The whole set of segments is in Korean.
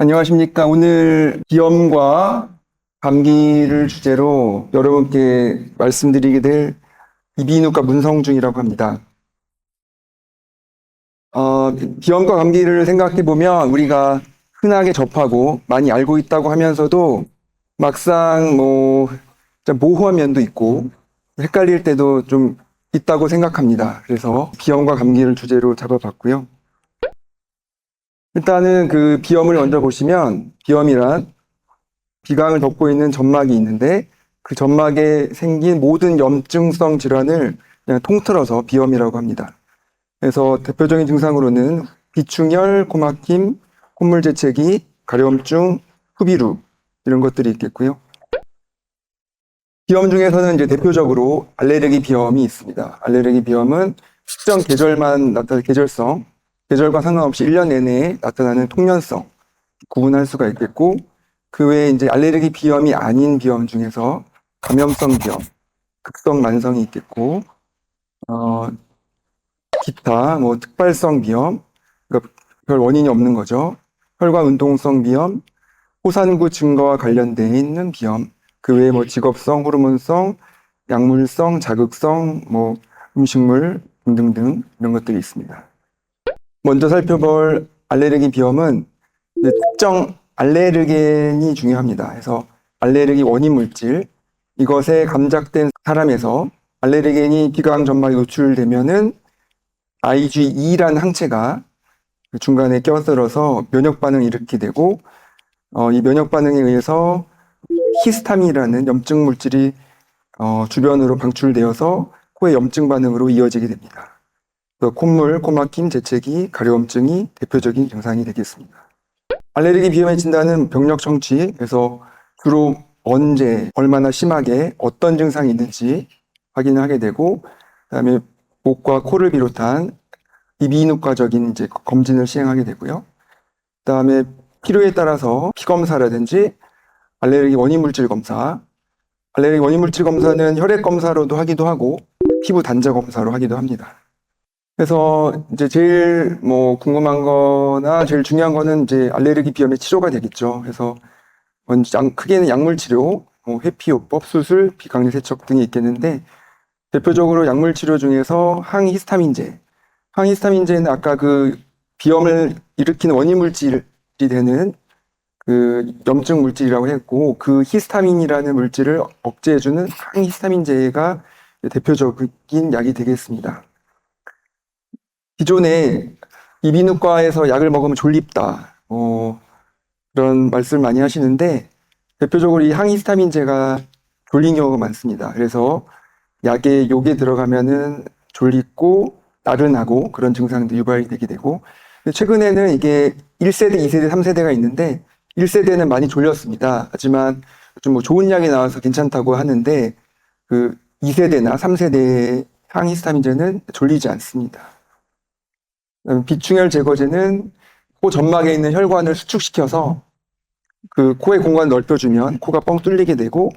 안녕하십니까. 오늘 비염과 감기를 주제로 여러분께 말씀드리게 될 이비인후과 문성중이라고 합니다. 비염과 감기를 생각해 보면 우리가 흔하게 접하고 많이 알고 있다고 하면서도 막상 좀 모호한 면도 있고 헷갈릴 때도 좀 있다고 생각합니다. 그래서 비염과 감기를 주제로 잡아봤고요. 일단은 그 비염을 먼저 보시면 비염이란 비강을 덮고 있는 점막이 있는데 그 점막에 생긴 모든 염증성 질환을 그냥 통틀어서 비염이라고 합니다. 그래서 대표적인 증상으로는 비충혈, 코막힘, 콧물 재채기, 가려움증, 흡이루 이런 것들이 있겠고요. 비염 중에서는 이제 대표적으로 알레르기 비염이 있습니다. 알레르기 비염은 특정 계절만 나타나는 계절성, 계절과 상관없이 1년 내내 나타나는 통연성 구분할 수가 있겠고, 그 외에 이제 알레르기 비염이 아닌 비염 중에서 감염성 비염, 극성 만성이 있겠고, 기타 특발성 비염, 그러니까 별 원인이 없는 거죠. 혈관 운동성 비염, 호산구 증가와 관련되어 있는 비염, 그 외에 직업성, 호르몬성, 약물성, 자극성, 음식물 등등등 이런 것들이 있습니다. 먼저 살펴볼 알레르기 비염은 특정 알레르겐이 중요합니다. 그래서 알레르기 원인 물질, 이것에 감작된 사람에서 알레르겐이 비강 점막에 노출되면은 IgE라는 항체가 중간에 껴들어서 면역 반응을 일으키게 되고, 이 면역 반응에 의해서 히스타민이라는 염증 물질이 주변으로 방출되어서 코의 염증 반응으로 이어지게 됩니다. 콧물, 코막힘, 재채기, 가려움증이 대표적인 증상이 되겠습니다. 알레르기 비염의 진단은 병력 청취, 그래서 주로 언제, 얼마나 심하게 어떤 증상이 있는지 확인을 하게 되고, 그다음에 목과 코를 비롯한 이비인후과적인 이제 검진을 시행하게 되고요. 그다음에 필요에 따라서 피 검사라든지 알레르기 원인 물질 검사, 알레르기 원인 물질 검사는 혈액 검사로도 하기도 하고 피부 단자 검사로 하기도 합니다. 그래서 이제 제일 궁금한 거나 제일 중요한 거는 이제 알레르기 비염의 치료가 되겠죠. 그래서 먼저 크게는 약물 치료, 회피요법, 수술, 비강리 세척 등이 있겠는데, 대표적으로 약물 치료 중에서 항히스타민제. 항히스타민제는 아까 그 비염을 일으키는 원인 물질이 되는 그 염증 물질이라고 했고, 그 히스타민이라는 물질을 억제해주는 항히스타민제가 대표적인 약이 되겠습니다. 기존에 이비인후과에서 약을 먹으면 졸립다, 그런 말씀을 많이 하시는데, 대표적으로 이 항히스타민제가 졸린 경우가 많습니다. 그래서 약에 욕에 들어가면은 졸리고 나른하고 그런 증상도 유발이 되게 되고, 최근에는 이게 1세대, 2세대, 3세대가 있는데 1세대는 많이 졸렸습니다. 하지만 좀 좋은 약이 나와서 괜찮다고 하는데, 그 2세대나 3세대의 항히스타민제는 졸리지 않습니다. 비충혈 제거제는 코 점막에 있는 혈관을 수축시켜서 그 코의 공간을 넓혀주면 코가 뻥 뚫리게 되고,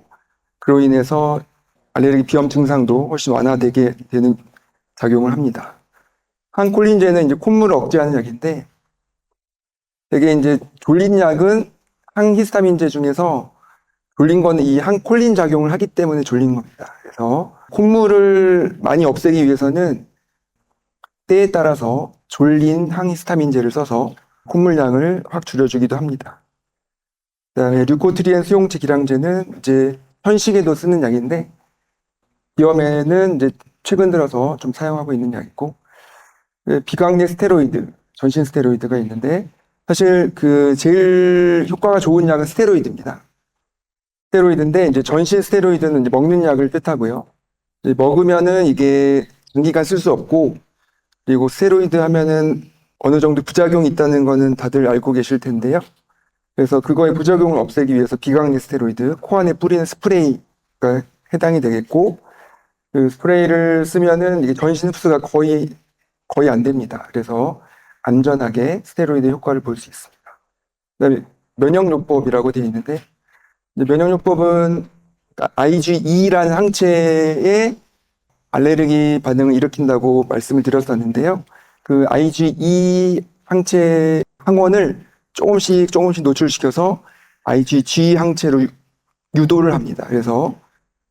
그로 인해서 알레르기 비염 증상도 훨씬 완화되게 되는 작용을 합니다. 항콜린제는 이제 콧물을 억제하는 약인데, 되게 이제 졸린 약은 항히스타민제 중에서 졸린 거는 이 항콜린 작용을 하기 때문에 졸린 겁니다. 그래서 콧물을 많이 없애기 위해서는 때에 따라서 졸린 항히스타민제를 써서 콧물량을 확 줄여주기도 합니다. 그다음에 류코트리엔 수용체 기량제는 이제 현식에도 쓰는 약인데, 비염에는 이제 최근 들어서 좀 사용하고 있는 약이고, 비강내 스테로이드, 전신 스테로이드가 있는데, 사실 그 제일 효과가 좋은 약은 스테로이드입니다. 스테로이드인데, 이제 전신 스테로이드는 이제 먹는 약을 뜻하고요. 이제 먹으면은 이게 장기간 쓸 수 없고, 그리고 스테로이드 하면은 어느 정도 부작용이 있다는 거는 다들 알고 계실 텐데요. 그래서 그거의 부작용을 없애기 위해서 비강내 스테로이드, 코 안에 뿌리는 스프레이가 해당이 되겠고, 그 스프레이를 쓰면은 이게 전신 흡수가 거의 안 됩니다. 그래서 안전하게 스테로이드 효과를 볼 수 있습니다. 그다음에 면역요법이라고 되어 있는데, 면역요법은 IgE라는 항체에 알레르기 반응을 일으킨다고 말씀을 드렸었는데요. 그 IgE 항체 항원을 조금씩 노출시켜서 IgG 항체로 유도를 합니다. 그래서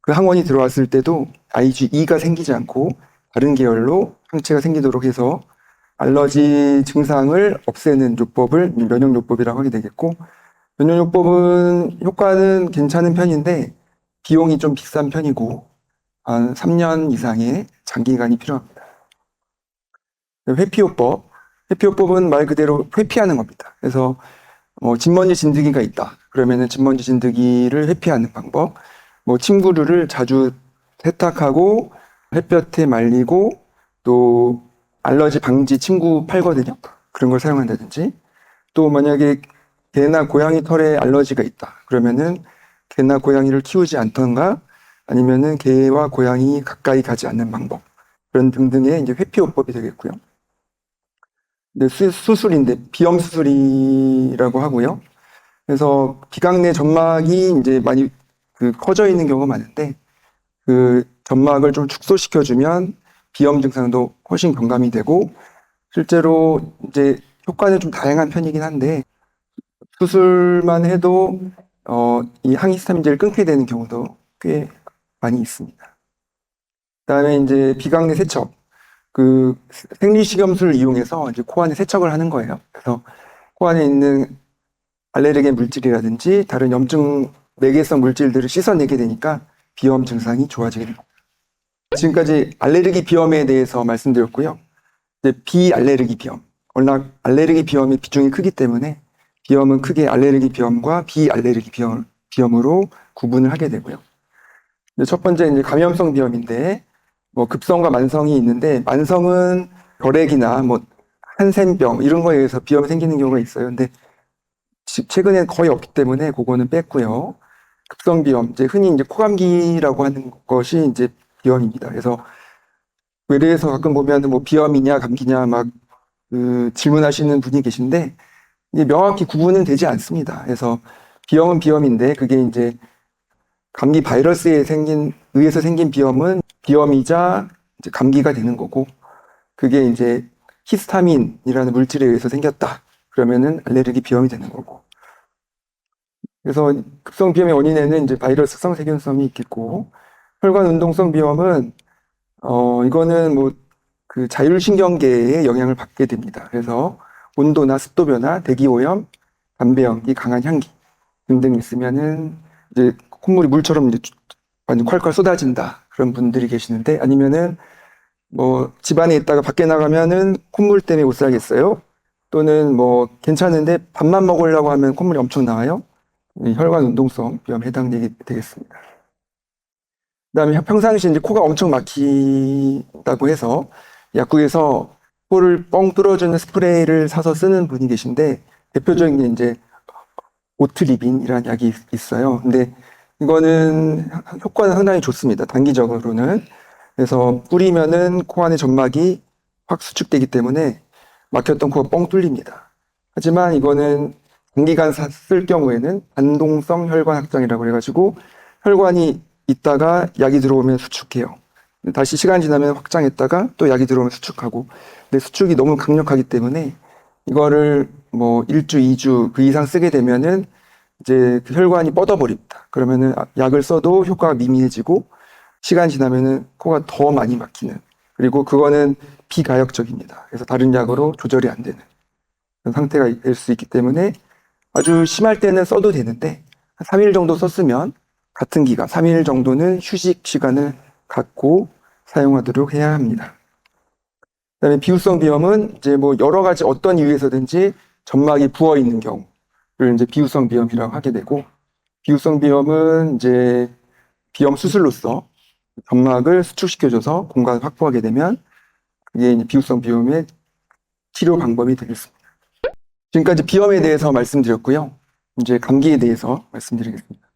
그 항원이 들어왔을 때도 IgE가 생기지 않고 다른 계열로 항체가 생기도록 해서 알러지 증상을 없애는 요법을 면역요법이라고 하게 되겠고, 면역요법은 효과는 괜찮은 편인데 비용이 좀 비싼 편이고 한 3년 이상의 장기간이 필요합니다. 회피요법은 말 그대로 회피하는 겁니다. 그래서 진먼지 진드기가 있다. 그러면은 진먼지 진드기를 회피하는 방법. 침구류를 자주 세탁하고 햇볕에 말리고 또 알러지 방지 침구 팔거든요. 그런 걸 사용한다든지. 또 만약에 개나 고양이 털에 알러지가 있다. 그러면은 개나 고양이를 키우지 않던가 아니면은 개와 고양이 가까이 가지 않는 방법. 그런 등등의 이제 회피요법이 되겠고요. 근데 수술인데 비염 수술이라고 하고요. 그래서 비강내 점막이 이제 많이 커져 있는 경우가 많은데 그 점막을 좀 축소시켜주면 비염 증상도 훨씬 경감이 되고 실제로 이제 효과는 좀 다양한 편이긴 한데 수술만 해도 이 항히스타민제를 끊게 되는 경우도 꽤 많이 있습니다. 그다음에 이제 비강내 세척, 그 생리식염수를 이용해서 이제 코 안에 세척을 하는 거예요. 그래서 코 안에 있는 알레르겐 물질이라든지 다른 염증 매개성 물질들을 씻어내게 되니까 비염 증상이 좋아지게 됩니다. 지금까지 알레르기 비염에 대해서 말씀드렸고요. 이제 비알레르기 비염. 워낙 알레르기 비염의 비중이 크기 때문에 비염은 크게 알레르기 비염과 비알레르기 비염으로 구분을 하게 되고요. 첫 번째 이제 감염성 비염인데 급성과 만성이 있는데 만성은 결핵이나 한센병 이런 거에 의해서 비염이 생기는 경우가 있어요. 근데 최근엔 거의 없기 때문에 그거는 뺐고요. 급성 비염, 이제 흔히 이제 코감기라고 하는 것이 이제 비염입니다. 그래서 외래에서 가끔 보면 비염이냐 감기냐 질문하시는 분이 계신데 이제 명확히 구분은 되지 않습니다. 그래서 비염은 비염인데 그게 이제 감기 바이러스에 의해서 생긴 비염은 비염이자 이제 감기가 되는 거고 그게 이제 히스타민이라는 물질에 의해서 생겼다. 그러면은 알레르기 비염이 되는 거고. 그래서 급성 비염의 원인에는 이제 바이러스성 세균성이 있겠고 혈관 운동성 비염은 이거는 그 자율신경계에 영향을 받게 됩니다. 그래서 온도나 습도 변화, 대기 오염, 담배 연기, 강한 향기 등등 있으면은 이제 콧물이 물처럼 이제 완전 콸콸 쏟아진다. 그런 분들이 계시는데 아니면은 집안에 있다가 밖에 나가면은 콧물 때문에 못 살겠어요. 또는 괜찮은데 밥만 먹으려고 하면 콧물이 엄청 나와요. 혈관 운동성 비염에 해당되겠습니다. 그다음에 평상시에 이제 코가 엄청 막히다고 해서 약국에서 코를 뻥 뚫어주는 스프레이를 사서 쓰는 분이 계신데 대표적인 게 이제 오트리빈이라는 약이 있어요. 근데 이거는 효과는 상당히 좋습니다. 단기적으로는. 그래서 뿌리면은 코 안에 점막이 확 수축되기 때문에 막혔던 코가 뻥 뚫립니다. 하지만 이거는 장기간 쓸 경우에는 반동성 혈관 확장이라고 해가지고 혈관이 있다가 약이 들어오면 수축해요. 다시 시간 지나면 확장했다가 또 약이 들어오면 수축하고. 근데 수축이 너무 강력하기 때문에 이거를 1주, 2주 그 이상 쓰게 되면은 이제 그 혈관이 뻗어버립니다. 그러면은 약을 써도 효과가 미미해지고 시간 지나면은 코가 더 많이 막히는. 그리고 그거는 비가역적입니다. 그래서 다른 약으로 조절이 안 되는 그런 상태가 될 수 있기 때문에 아주 심할 때는 써도 되는데 한 3일 정도 썼으면 같은 기간 3일 정도는 휴식 시간을 갖고 사용하도록 해야 합니다. 그다음에 비후성 비염은 이제 여러 가지 어떤 이유에서든지 점막이 부어 있는 경우를 이제 비후성 비염이라고 하게 되고 비후성 비염은 이제 비염 수술로서 점막을 수축시켜줘서 공간을 확보하게 되면 그게 이제 비후성 비염의 치료 방법이 되겠습니다. 지금까지 비염에 대해서 말씀드렸고요. 이제 감기에 대해서 말씀드리겠습니다.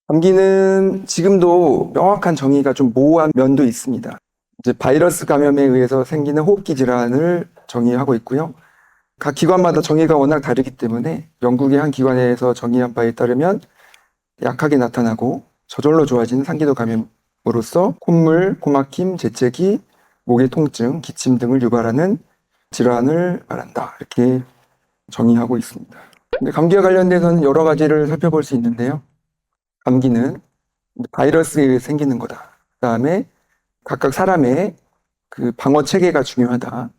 감기는 지금도 명확한 정의가 좀 모호한 면도 있습니다. 이제 바이러스 감염에 의해서 생기는 호흡기 질환을 정의하고 있고요. 각 기관마다 정의가 워낙 다르기 때문에 영국의 한 기관에서 정의한 바에 따르면 약하게 나타나고 저절로 좋아지는 상기도 감염으로서 콧물, 코막힘, 재채기, 목의 통증, 기침 등을 유발하는 질환을 말한다. 이렇게 정의하고 있습니다. 근데 감기와 관련돼서는 여러 가지를 살펴볼 수 있는데요. 감기는 바이러스에 의해 생기는 거다. 그다음에 각각 사람의 그 방어 체계가 중요하다.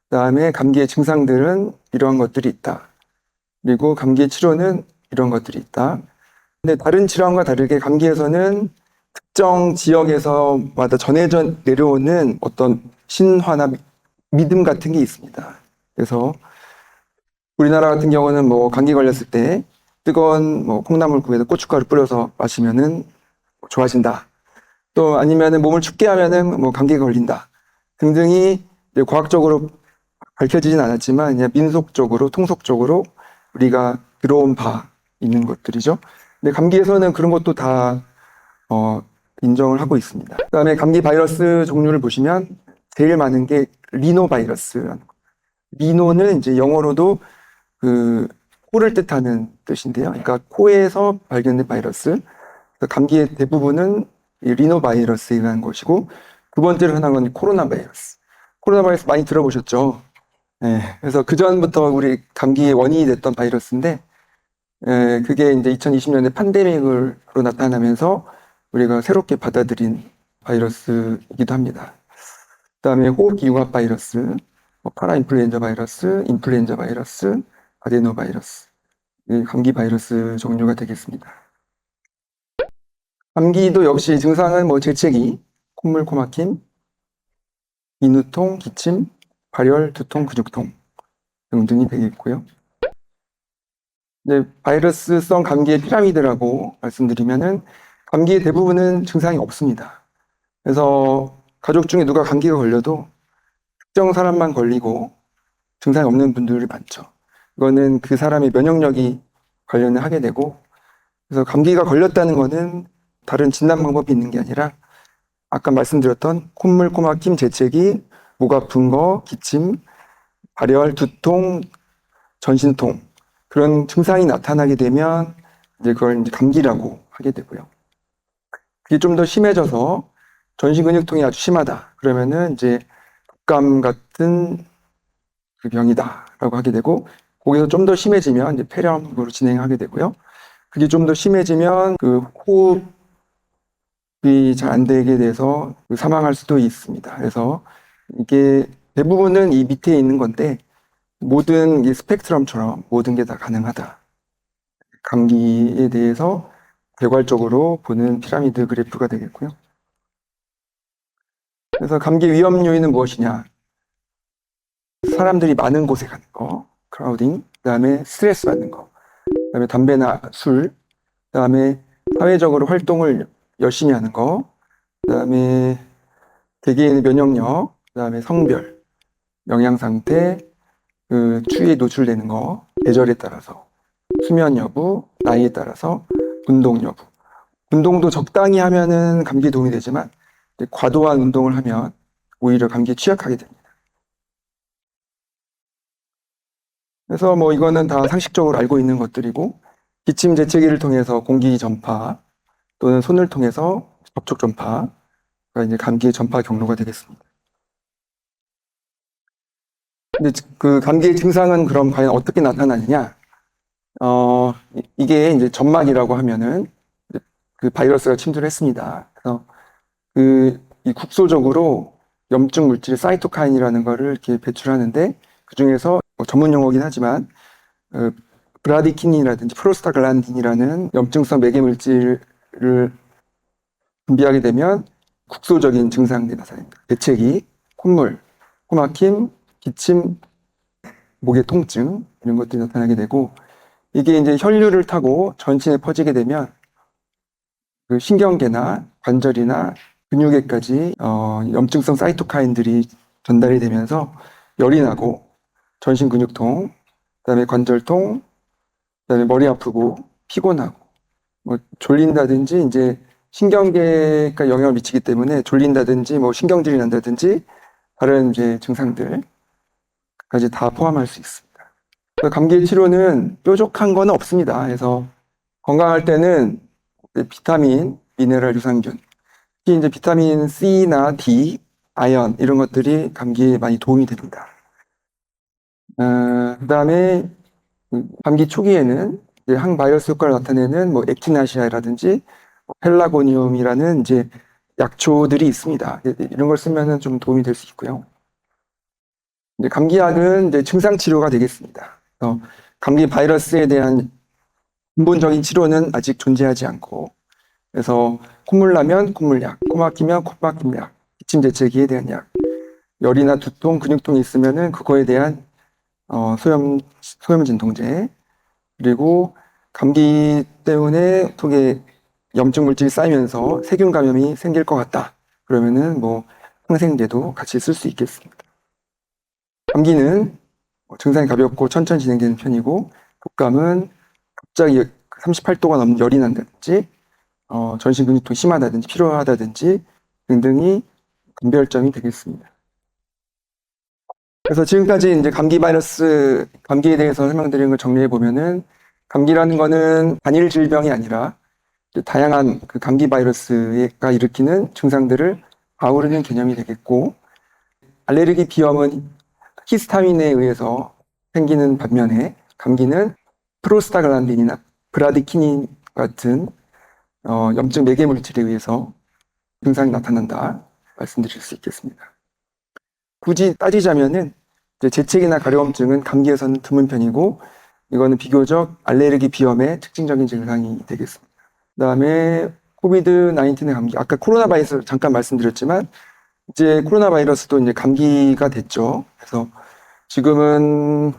그다음에 감기의 증상들은 이러한 것들이 있다. 그리고 감기의 치료는 이런 것들이 있다. 근데 다른 질환과 다르게 감기에서는 특정 지역에서마다 전해져 내려오는 어떤 신화나 믿음 같은 게 있습니다. 그래서 우리나라 같은 경우는 뭐 감기 걸렸을 때 뜨거운 뭐 콩나물국에다 고춧가루 뿌려서 마시면은 좋아진다. 또 아니면은 몸을 춥게 하면은 뭐 감기가 걸린다. 등등이 이제 과학적으로 밝혀지진 않았지만 그냥 민속적으로 통속적으로 우리가 들어온 바 있는 것들이죠. 근데 감기에서는 그런 것도 다 인정을 하고 있습니다. 그다음에 감기 바이러스 종류를 보시면 제일 많은 게 리노바이러스라는 거. 리노는 이제 영어로도 그 코를 뜻하는 뜻인데요. 그러니까 코에서 발견된 바이러스. 그래서 감기의 대부분은 이 리노바이러스에 의한 것이고 두 번째로 흔한 건 코로나 바이러스. 코로나 바이러스 많이 들어보셨죠? 네, 그래서 그 전부터 우리 감기의 원인이 됐던 바이러스인데 그게 이제 2020년에 팬데믹으로 나타나면서 우리가 새롭게 받아들인 바이러스이기도 합니다. 그다음에 호흡기 융합 바이러스, 뭐 파라인플루엔자 바이러스, 인플루엔자 바이러스, 아데노 바이러스, 이 감기 바이러스 종류가 되겠습니다. 감기도 역시 증상은 뭐 재채기, 콧물, 코막힘, 인후통, 기침, 발열, 두통, 근육통 등등이 되겠고요. 네, 바이러스성 감기의 피라미드라고 말씀드리면은 감기의 대부분은 증상이 없습니다. 그래서 가족 중에 누가 감기가 걸려도 특정 사람만 걸리고 증상이 없는 분들이 많죠. 이거는 그 사람의 면역력이 관련을 하게 되고, 그래서 감기가 걸렸다는 거는 다른 진단 방법이 있는 게 아니라 아까 말씀드렸던 콧물, 코막힘, 재채기, 목 아픈 거, 기침, 발열, 두통, 전신통 그런 증상이 나타나게 되면 이제 그걸 이제 감기라고 하게 되고요. 그게 좀 더 심해져서 전신 근육통이 아주 심하다. 그러면은 이제 독감 같은 그 병이다라고 하게 되고 거기서 좀 더 심해지면 이제 폐렴으로 진행하게 되고요. 그게 좀 더 심해지면 그 호흡이 잘 안 되게 돼서 사망할 수도 있습니다. 그래서 이게 대부분은 이 밑에 있는 건데 모든 이 스펙트럼처럼 모든 게 다 가능하다. 감기에 대해서 개괄적으로 보는 피라미드 그래프가 되겠고요. 그래서 감기 위험 요인은 무엇이냐? 사람들이 많은 곳에 가는 거, 크라우딩, 그다음에 스트레스 받는 거, 그다음에 담배나 술, 그다음에 사회적으로 활동을 열심히 하는 거, 그다음에 개개인의 면역력, 그다음에 성별, 영양 상태, 그 추위에 노출되는 거, 계절에 따라서, 수면 여부, 나이에 따라서, 운동 여부. 운동도 적당히 하면은 감기에 도움이 되지만 과도한 운동을 하면 오히려 감기에 취약하게 됩니다. 그래서 뭐 이거는 다 상식적으로 알고 있는 것들이고 기침 재채기를 통해서 공기 전파 또는 손을 통해서 접촉 전파가 이제 감기의 전파 경로가 되겠습니다. 근데 그 감기의 증상은 그럼 과연 어떻게 나타나느냐? 이게 이제 점막이라고 하면은 그 바이러스가 침투를 했습니다. 그래서 이 국소적으로 염증 물질 사이토카인이라는 거를 이렇게 배출하는데 그 중에서 뭐 전문 용어긴 하지만 브라디키닌이라든지 프로스타글란딘이라는 염증성 매개 물질을 분비하게 되면 국소적인 증상들이 나타납니다. 재채기, 콧물, 코막힘, 기침, 목의 통증 이런 것들이 나타나게 되고 이게 이제 혈류를 타고 전신에 퍼지게 되면 그 신경계나 관절이나 근육에까지 염증성 사이토카인들이 전달이 되면서 열이 나고 전신 근육통, 그다음에 관절통, 그다음에 머리 아프고 피곤하고 뭐 졸린다든지 이제 신경계가 영향을 미치기 때문에 졸린다든지 뭐 신경질이 난다든지 다른 이제 증상들까지 다 포함할 수 있습니다. 감기 치료는 뾰족한 건 없습니다. 그래서 건강할 때는 비타민, 미네랄, 유산균, 특히 이제 비타민 C나 D, 아연 이런 것들이 감기에 많이 도움이 됩니다. 그다음에 감기 초기에는 이제 항바이러스 효과를 나타내는 뭐 액티나시아라든지 펠라고니움이라는 이제 약초들이 있습니다. 이런 걸 쓰면은 좀 도움이 될 수 있고요. 이제 감기약은 이제 증상 치료가 되겠습니다. 감기 바이러스에 대한 근본적인 치료는 아직 존재하지 않고, 그래서 콧물 나면 콧물약, 코 막히면 코 막힘 약, 기침 재채기에 대한 약, 열이나 두통, 근육통이 있으면은 그거에 대한 소염 진통제, 그리고 감기 때문에 속에 염증 물질이 쌓이면서 세균 감염이 생길 것 같다. 그러면은 뭐 항생제도 같이 쓸 수 있겠습니다. 감기는 증상이 가볍고 천천히 진행되는 편이고, 독감은 갑자기 38도가 넘는 열이 난다든지, 전신 근육통이 심하다든지 피로하다든지 등등이 감별점이 되겠습니다. 그래서 지금까지 이제 감기에 대해서 설명드린 걸 정리해 보면은, 감기라는 거는 단일 질병이 아니라 다양한 그 감기 바이러스가 일으키는 증상들을 아우르는 개념이 되겠고, 알레르기 비염은 히스타민에 의해서 생기는 반면에 감기는 프로스타글란딘이나 브라디키닌 같은 염증 매개 물질에 의해서 증상이 나타난다 말씀드릴 수 있겠습니다. 굳이 따지자면은 이제 재채기나 가려움증은 감기에서는 드문 편이고, 이거는 비교적 알레르기 비염의 특징적인 증상이 되겠습니다. 그다음에 코비드 19의 감기, 아까 코로나 바이러스 잠깐 말씀드렸지만 이제 코로나 바이러스도 이제 감기가 됐죠. 그래서 지금은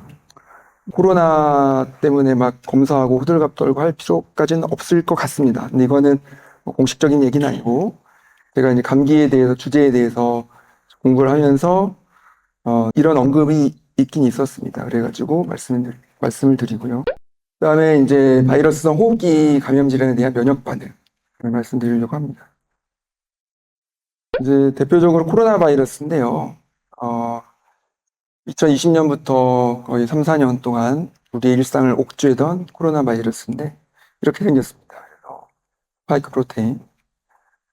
코로나 때문에 막 검사하고 호들갑 떨고 할 필요까지는 없을 것 같습니다. 근데 이거는 뭐 공식적인 얘기는 아니고, 제가 이제 감기에 대해서, 주제에 대해서 공부를 하면서 이런 언급이 있긴 있었습니다. 그래가지고 말씀을 드리고요. 그다음에 이제 바이러스성 호흡기 감염 질환에 대한 면역 반응을 말씀드리려고 합니다. 이제 대표적으로 코로나 바이러스인데요. 2020년부터 거의 3, 4년 동안 우리의 일상을 옥죄던 코로나 바이러스인데 이렇게 생겼습니다. 그래서 스파이크 프로테인,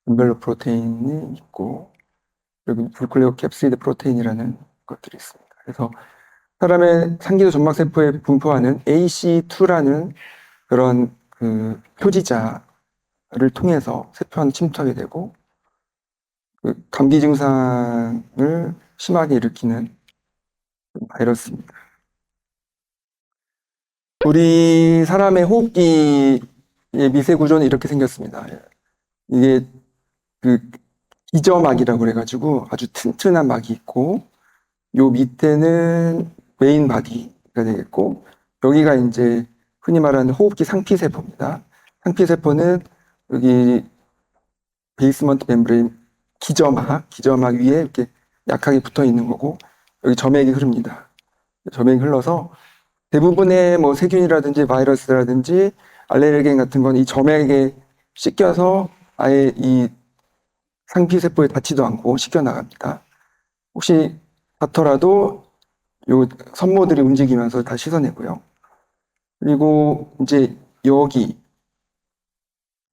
엔벨롭 프로테인이 있고, 그리고 불클레오 캡시드 프로테인이라는 것들이 있습니다. 그래서 사람의 상기도 점막 세포에 분포하는 AC2라는 그런 그 표지자를 통해서 세포 안에 침투하게 되고, 그 감기 증상을 심하게 일으키는 바이러스입니다. 우리 사람의 호흡기의 미세 구조는 이렇게 생겼습니다. 이게 그 기저막이라고 그래가지고 아주 튼튼한 막이 있고, 요 밑에는 메인 바디가 되겠고, 여기가 이제 흔히 말하는 호흡기 상피세포입니다. 상피세포는 여기 베이스먼트 멤브레인 기저막 위에 이렇게 약하게 붙어 있는 거고, 여기 점액이 흐릅니다. 점액이 흘러서 대부분의 뭐 세균이라든지 바이러스라든지 알레르겐 같은 건 이 점액에 씻겨서 아예 이 상피세포에 닿지도 않고 씻겨 나갑니다. 혹시 닿더라도 요 섬모들이 움직이면서 다 씻어내고요. 그리고 이제 여기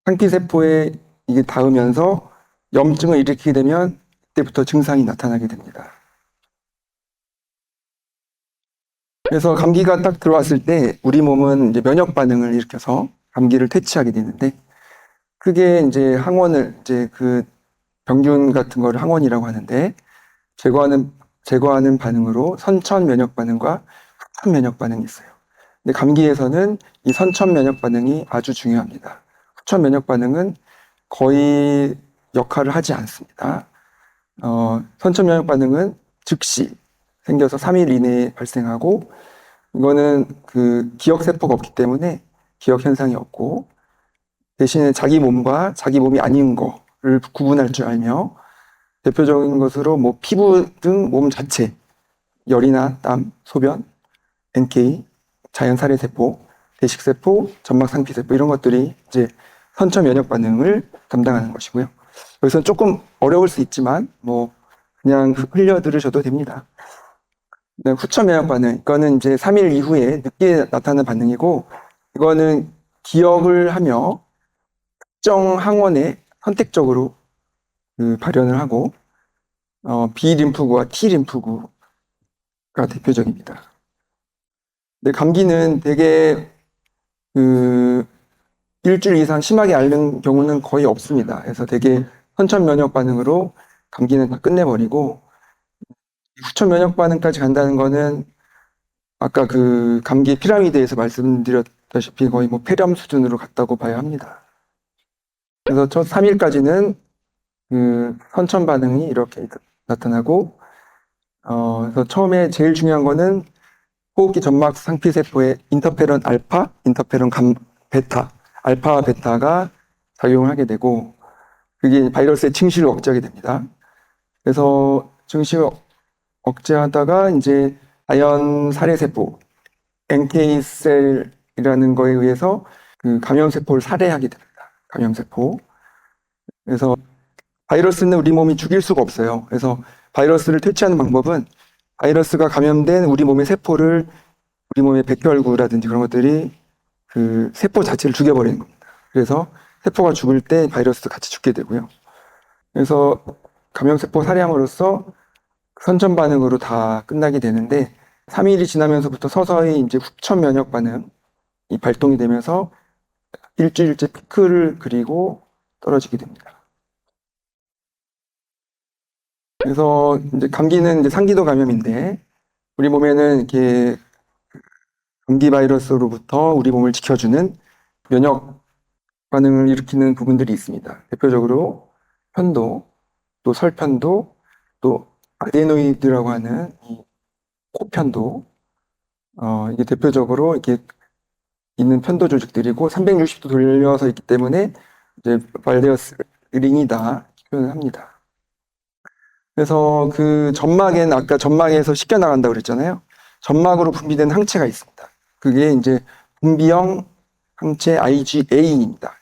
상피세포에 이게 닿으면서 염증을 일으키게 되면 그때부터 증상이 나타나게 됩니다. 그래서 감기가 딱 들어왔을 때 우리 몸은 이제 면역 반응을 일으켜서 감기를 퇴치하게 되는데, 크게 이제 항원을, 이제 그 병균 같은 거를 항원이라고 하는데, 제거하는 반응으로 선천 면역 반응과 후천 면역 반응이 있어요. 근데 감기에서는 이 선천 면역 반응이 아주 중요합니다. 후천 면역 반응은 거의 역할을 하지 않습니다. 선천 면역 반응은 즉시 생겨서 3일 이내에 발생하고, 이거는 그 기억 세포가 없기 때문에 기억 현상이 없고, 대신에 자기 몸과 자기 몸이 아닌 거를 구분할 줄 알며, 대표적인 것으로 뭐 피부 등 몸 자체, 열이나 땀, 소변, NK, 자연 살해 세포, 대식 세포, 점막 상피 세포, 이런 것들이 이제 선천 면역 반응을 담당하는 것이고요. 여기서 조금 어려울 수 있지만 뭐 그냥 흘려 들으셔도 됩니다. 후천 면역 반응, 이거는 이제 3일 이후에 늦게 나타나는 반응이고, 이거는 기억을 하며 특정 항원에 선택적으로 발현을 하고, B 림프구와 T 림프구가 대표적입니다. 근데 감기는 되게 그 일주일 이상 심하게 앓는 경우는 거의 없습니다. 그래서 되게 선천 면역 반응으로 감기는 다 끝내버리고 후천 면역 반응까지 간다는 거는 아까 그 감기 피라미드에서 말씀드렸다시피 거의 뭐 폐렴 수준으로 갔다고 봐야 합니다. 그래서 첫 3일까지는 그 선천 반응이 이렇게 나타나고 그래서 처음에 제일 중요한 거는 호흡기 점막 상피세포의 인터페론 알파, 인터페론 베타, 알파와 베타가 작용을 하게 되고 그게 바이러스의 증식을 억제하게 됩니다. 그래서 증식을 억제하다가 이제 자연 살해세포, NK셀이라는 거에 의해서 그 감염세포를 살해하게 됩니다. 감염세포. 그래서 바이러스는 우리 몸이 죽일 수가 없어요. 그래서 바이러스를 퇴치하는 방법은 바이러스가 감염된 우리 몸의 세포를 우리 몸의 백혈구라든지 그런 것들이 그 세포 자체를 죽여버리는 겁니다. 그래서 세포가 죽을 때 바이러스도 같이 죽게 되고요. 그래서 감염세포 살해함으로써 선천 반응으로 다 끝나게 되는데 3일이 지나면서부터 서서히 이제 후천 면역 반응이 발동이 되면서 일주일째 피크를 그리고 떨어지게 됩니다. 그래서 이제 감기는 이제 상기도 감염인데 우리 몸에는 이렇게 감기 바이러스로부터 우리 몸을 지켜주는 면역 반응을 일으키는 부분들이 있습니다. 대표적으로 편도, 또 설편도, 또 아데노이드라고 하는 이 코편도, 이게 대표적으로 이렇게 있는 편도 조직들이고 360도 돌려서 있기 때문에 이제 발데어스 링이다 표현을 합니다. 그래서 그 점막에는 아까 점막에서 씻겨 나간다고 그랬잖아요. 점막으로 분비된 항체가 있습니다. 그게 이제 분비형 항체 IgA입니다.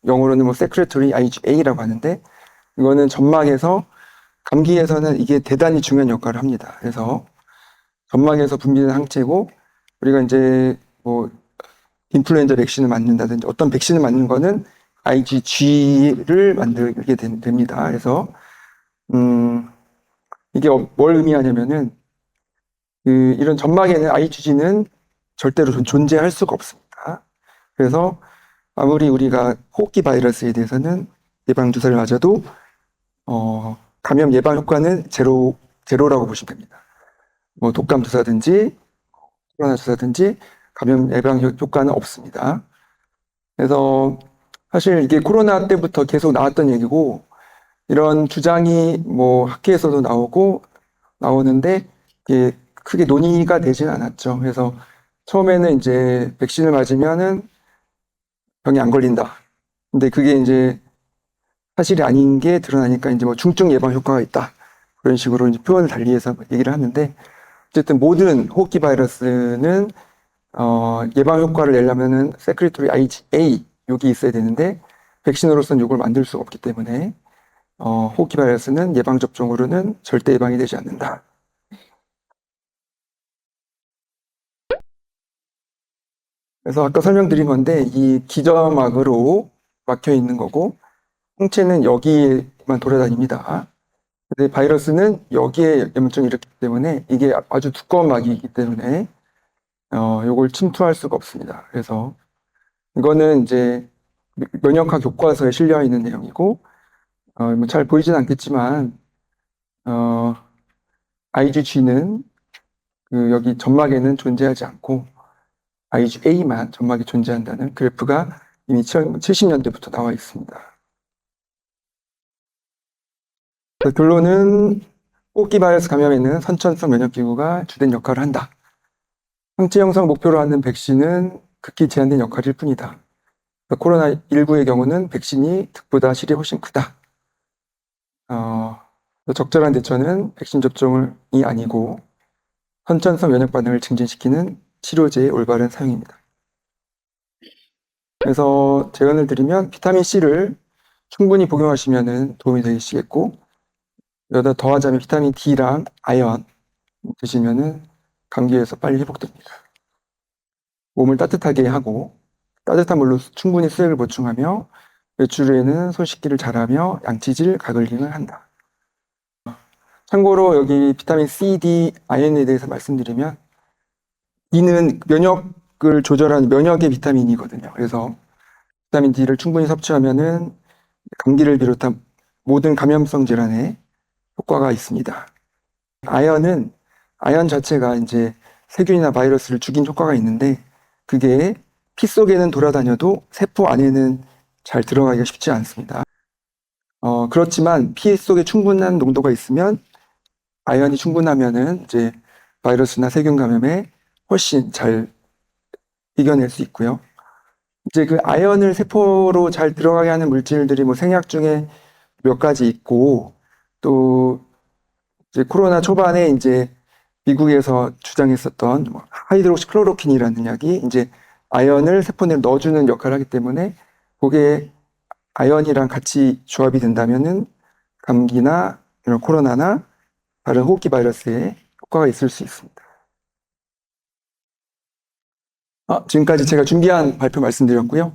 영어로는 뭐 secretory IgA라고 하는데 이거는 점막에서 감기에서는 이게 대단히 중요한 역할을 합니다. 그래서 점막에서 분비된 항체고 우리가 이제 뭐 인플루엔자 백신을 맞는다든지 어떤 백신을 맞는 거는 IgG를 만들게 됩니다. 그래서 이게 뭘 의미하냐면은 이런 점막에는 IgG는 절대로 존재할 수가 없습니다. 그래서 아무리 우리가 호흡기 바이러스에 대해서는 예방 주사를 맞아도 감염 예방 효과는 제로라고 보시면 됩니다. 뭐 독감 주사든지 코로나 주사든지 감염 예방 효과는 없습니다. 그래서 사실 이게 코로나 때부터 계속 나왔던 얘기고 이런 주장이 뭐 학회에서도 나오는데 이게 크게 논의가 되진 않았죠. 그래서 처음에는 이제 백신을 맞으면은 병이 안 걸린다. 근데 그게 이제 사실이 아닌 게 드러나니까 이제 뭐 중증 예방 효과가 있다. 그런 식으로 이제 표현을 달리해서 얘기를 하는데 어쨌든 모든 호흡기 바이러스는 예방 효과를 내려면은 세크리토리 IgA 여기 있어야 되는데 백신으로서는 이걸 만들 수가 없기 때문에 호흡기 바이러스는 예방 접종으로는 절대 예방이 되지 않는다. 그래서 아까 설명드린 건데 이 기저막으로 막혀 있는 거고 홍채는 여기에만 돌아다닙니다. 근데 바이러스는 여기에 염증이 일으키기 때문에 이게 아주 두꺼운 막이기 때문에 요걸 침투할 수가 없습니다. 그래서 이거는 이제 면역학 교과서에 실려 있는 내용이고 뭐잘 보이진 않겠지만 IgG는 그 여기 점막에는 존재하지 않고 IgA만 점막에 존재한다는 그래프가 이미 70년대부터 나와 있습니다. 결론은 호흡기 바이러스 감염에는 선천성 면역기구가 주된 역할을 한다. 항체 형성 목표로 하는 백신은 극히 제한된 역할일 뿐이다. 코로나19의 경우는 백신이 득보다 실이 훨씬 크다. 적절한 대처는 백신 접종이 아니고 선천성 면역 반응을 증진시키는 치료제의 올바른 사용입니다. 그래서 제안을 드리면 비타민 C를 충분히 복용하시면 도움이 되시겠고 여기다 더하자면 비타민 D랑 아연 드시면은 감기에서 빨리 회복됩니다. 몸을 따뜻하게 하고 따뜻한 물로 충분히 수액을 보충하며 외출 후에는 손 씻기를 잘하며 양치질, 가글링을 한다. 참고로 여기 비타민 C, D, 아연에 대해서 말씀드리면 D는 면역을 조절하는 면역의 비타민이거든요. 그래서 비타민 D를 충분히 섭취하면은 감기를 비롯한 모든 감염성 질환에 효과가 있습니다. 아연 자체가 이제 세균이나 바이러스를 죽인 효과가 있는데 그게 피 속에는 돌아다녀도 세포 안에는 잘 들어가기가 쉽지 않습니다. 그렇지만 피 속에 충분한 농도가 있으면 아연이 충분하면은 이제 바이러스나 세균 감염에 훨씬 잘 이겨낼 수 있고요. 이제 그 아연을 세포로 잘 들어가게 하는 물질들이 뭐 생약 중에 몇 가지 있고 또 이제 코로나 초반에 이제 미국에서 주장했었던 뭐 하이드록시 클로로킨이라는 약이 이제 아연을 세포 내에 넣어주는 역할을 하기 때문에 그게 아연이랑 같이 조합이 된다면은 감기나 이런 코로나나 다른 호흡기 바이러스에 효과가 있을 수 있습니다. 지금까지 제가 준비한 발표 말씀드렸고요.